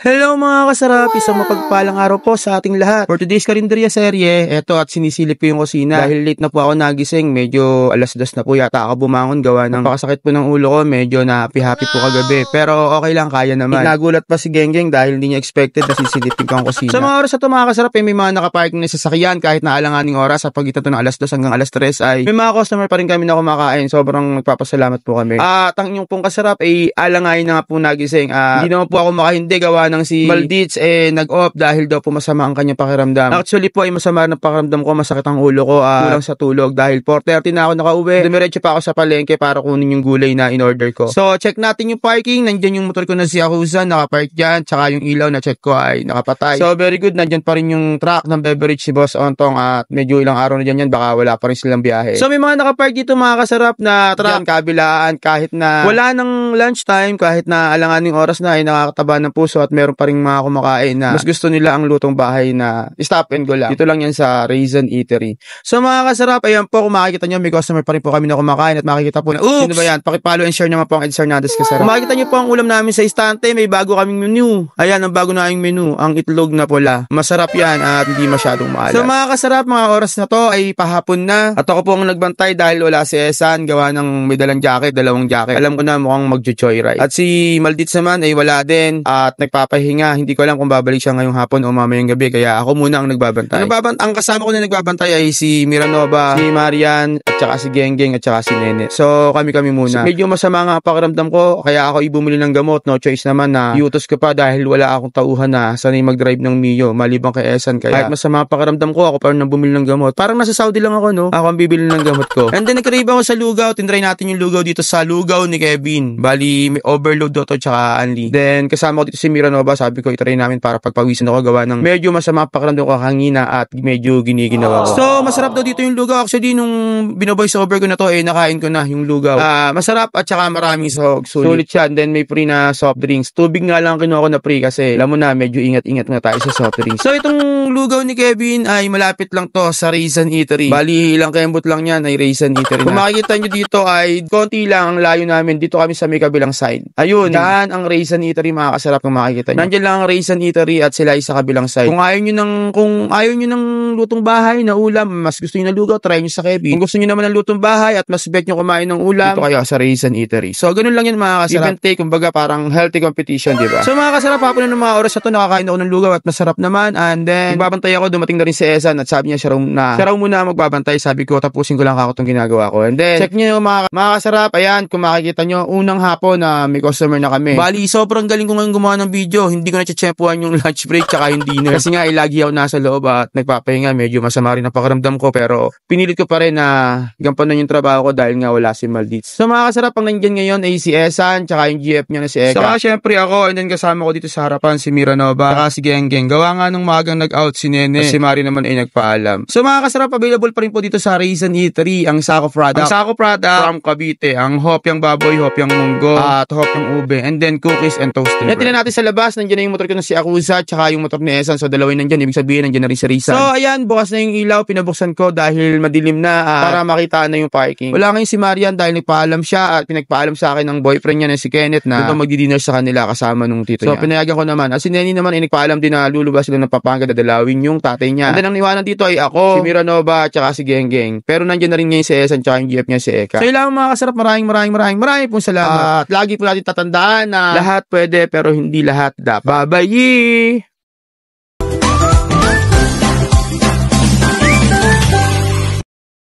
Hello mga kasarap, isang mapagpalang araw po sa ating lahat. For today's karinderya serye, eto at sinisilip ko yung kusina. Dahil late na po ako nagising, medyo 2:00 na po yata ako bumangon gawa ng napakasakit po ng ulo ko, medyo na happy po kagabi. Pero okay lang, kaya naman. Nagulat pa si Genggeng dahil hindi niya expected na sisilipin ko ang kusina. Sa mga oras na ito mga kasarap, may mga nakaparking na sasakyan kahit na alanganing oras sa pagitan to ng 2:00 hanggang 3:00 ay may mga customer pa rin kami na kumakain. Sobrang nagpapasalamat po kami. At ang inyong pong kasarap ay alangayin na nga po nagising. Hindi naman po ako makahindi gawa ng si Maldits nag-off dahil daw po masama ang kanyang pakiramdam. Actually po ay masama ng pakiramdam ko, masakit ang ulo ko, kulang sa tulog dahil 4:30 na ako nakauwi. Dumiretso pa ako sa palengke para kunin yung gulay na in-order ko. So check natin yung parking, nandiyan yung motor ko na si Yakuza, nakapark dyan, tsaka yung ilaw na check ko ay nakapatay. So very good, nandiyan pa rin yung truck ng beverage si Boss Ontong at medyo ilang araw na dyan yan, baka wala pa rin silang biyahe. So may mga nakapark dito mga kasarap na truck dyan, kabilaan, kahit na wala ng lunchtime, kahit na alanganing oras na ay nakakataba ng puso at meron pa rin mga kumakain na mas gusto nila ang lutong bahay na stop and go lang. Dito lang yan sa Raisin Eatery. So mga kasarap, ayan po, kung makikita nyo, may customer pa rin po kami na kumakain at makikita po na, oops! Sino ba yan? Pakipollow and share naman po ang Eds Hernandez kasarap. Kung makikita nyo po ang ulam namin sa istante, may bago kaming menu. Ayan, ang bago na aming menu, ang itlog na pula. Masarap yan at hindi masyadong maalat. So mga kasarap, mga oras na to ay pahapon na at ako po ang nagbantay dahil wala si Esan, gawa ng may dalang jacket, dalawang jacket. Alam ko na mukhang mag-joyride. At si Maldits naman ay wala din at nagpapahinga. Hindi ko alam kung babalik siya ngayong hapon o mamayang gabi, kaya ako muna ang nagbabantay. Ang kasama ko na nagbabantay ay si Miranova, si Marian, at saka si Genggeng, at saka si Nene. So kami muna. So, medyo masama nga ang pakiramdam ko, kaya ako ibumili ng gamot. No choice naman na iutos ko pa dahil wala akong tauhan na sanay mag-drive ng Mio, maliban kay Esan. Kaya kahit masama ang pakiramdam ko, ako pa rin nang bumili ng gamot. Parang nasa Saudi lang ako, no? Ako ang bibili ng gamot ko. And then nag-crave ako sa lugaw. Tintry natin yung lugaw dito sa lugaw ni Kevin. Bali, may overload daw to, tsaka Anli. Then kasama ko dito si Miranova, sabi ko itry namin para pagpawisan ako gawa ng medyo masama pakiramdam ko hangina at medyo giniginawa ko. So masarap daw dito yung lugaw. Actually nung binovoice over ko na to nakain ko na yung lugaw. Masarap at saka maraming sahog. Sulit siya. And then may free na soft drinks. Tubig nga lang kinuha ko na free kasi alam mo na medyo ingat-ingat nga tayo sa soft drinks. So itong lugaw ni Kevin ay malapit lang to sa Raisin Eatery. Bali ilang kembot lang yan ay Raisin Eatery. Kung makikita nyo dito ay konti lang ang layo namin. Dito kami sa may kabilang side. Ayun, yan ang Raisin Eatery mga kasarap kung makikita nyo. Nandiyan lang ang Raisin Eatery at sila ay sa kabilang side. Kung ayaw nyo ng lutong bahay na ulam, mas gusto nyo na lugaw, try nyo sa Kevin. Kung gusto nyo naman ng lutong bahay at mas bet nyo kumain ng ulam, dito kayo sa Raisin Eatery. So ganun lang yan mga kasarap. Give and take, kumbaga parang healthy competition, di ba? So mga kasarap, hapon na ng mga oras na to, nakakain ako ng lugaw at masarap naman. And then magbabantay ako, dumating na rin si Esan at sabi niya siya raw muna magbabantay. Sabi ko, tapusin ko lang ako itong ginagawa ko. And then check nyo mga kasarap, ayan, kung makikita nyo, unang hapon na may customer na kami. Bali, sobrang galing ko ngayon gumawa ng video. Hindi ko na-tsempuhan yung lunch break tsaka yung dinner. Kasi nga, lagi ako nasa loob at nagpapahinga. Medyo masama rin ang pakiramdam ko pero pinilit ko pa rin na gampanan yung trabaho ko dahil nga wala si Maldits. So mga kasarap, ang nandiyan ngayon ay si Esan tsaka yung GF niya na si Eka. Saka syempre ako, and then kasama ko dito sa harapan si Miranova tsaka si Genggeng. Gawa nga nung magang nag-out si Nene. Si Mari naman ay nagpaalam. So mga kasarap, available pa rin po dito sa Raisin Eatery ang Sako product. Ang Sako product from Cavite. Ang hopyang baboy, hopyang munggo, at hopyang ube. And then cookies and toasted bread. Tingnan natin sa labas, nandiyan na yung motor ko na si Yakuza tsaka yung motor ni Esan. So dalawin nandiyan, ibig sabihin nandiyan na rin si Raisin. So ayan, bukas na yung ilaw, pinabuksan ko dahil madilim na para makita na yung parking. Wala ngayon si Marian dahil nagpaalam siya at pinagpaalam sa akin ng boyfriend niya na si Kenneth na dito magdi-dinner sa kanila kasama nung tito niya. So pinayagan ko naman. At si Neni naman ay nagpaalam din na lulubas sila ng Pampanga, dadalawin yung tatay niya. And then ang iwanan dito ay ako, si Miranova tsaka si Genggeng. Pero nandiyan na rin ngayon si Esan tsaka yung GF niya si Eka. So ilang mga kasarap, maraming pong salamat. At lagi po natin tatandaan na lahat pwede pero hindi lahat dapat. Bye-bye!